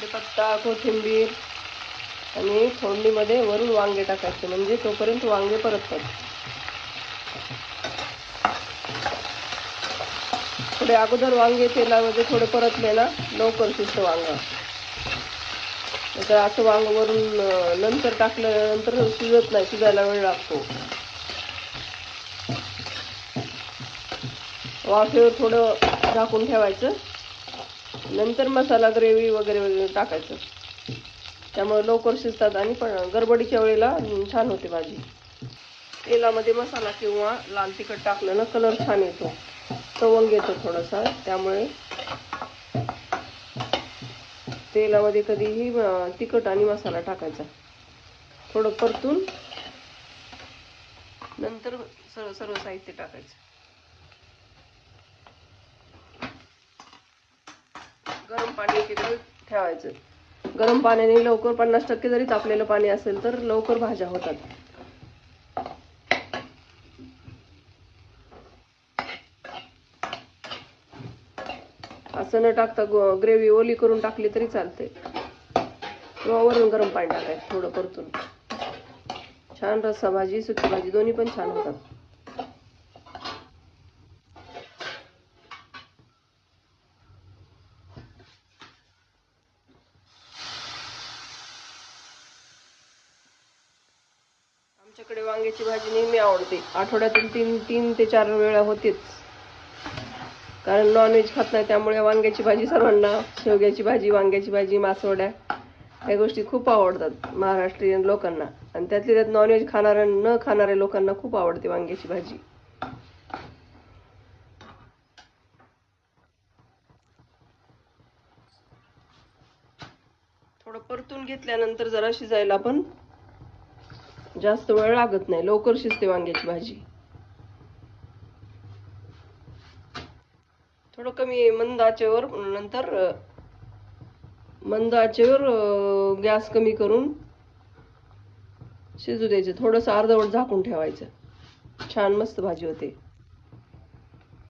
कढीपत्ता, कोथिंबीर आणि फोडणीमध्ये वरून वांगे टाकायचे, म्हणजे तोपर्यंत वांगे परततात. थोडे अगोदर वांगे तेलामध्ये थोडे परतले ना लवकर शिजतं वांगा. आता असं वांग वरून नंतर टाकल्यानंतर शिजत नाही, शिजायला वेळ लागतो. वाफेवर थोडं झाकून ठेवायचं, नंतर मसाला ग्रेव्ही वगैरे टाकायचं. त्यामुळे लवकर शिजतात आणि पण गडबडीच्या वेळेला छान होते भाजी. तेलामध्ये मसाला किंवा लाल तिखट टाकलं ना कलर छान येतो, तवंग येतो थोडासा. त्यामुळे तेलामध्ये कधीही तिखट आणि मसाला टाकायचा. थोडं परतून नंतर सर्व साहित्य टाकायचं. गरम पाणी एकीकडे ठेवायचं. गरम पाण्याने लवकर 50% जरी तापलेलं पाणी असेल तर लवकर भाज्या होतात. असं न टाकता ग्रेव्ही ओली करून टाकली तरी चालते, किंवा वरून गरम पाणी टाकायचं थोडं परतून. छान रस्सा भाजी, सुकी भाजी दोन्ही पण छान होतात. आमच्याकडे वांग्याची भाजी नेहमी आवडते. आठवड्यातून 3 ते 4 वेळा होतेच, कारण नॉनव्हेज खात नाही. त्यामुळे वांग्याची भाजी सर्वांना, शेवग्याची भाजी, वांग्याची भाजी, मासवड्या या गोष्टी खूप आवडतात महाराष्ट्रीयन लोकांना. आणि त्यातल्या त्यात नॉनव्हेज न खाणाऱ्या लोकांना खूप आवडते वांग्याची भाजी. थोडं परतून घेतल्यानंतर जरा शिजायला पण जास्त वेळ लागत नाही, लवकर शिजते वांग्याची भाजी. थोडं कमी मंद आचेवर, नंतर मंद आचेवर गॅस कमी करून शिजू द्यायचं. थोडंसं अर्धवट झाकून ठेवायचं. छान मस्त भाजी होते.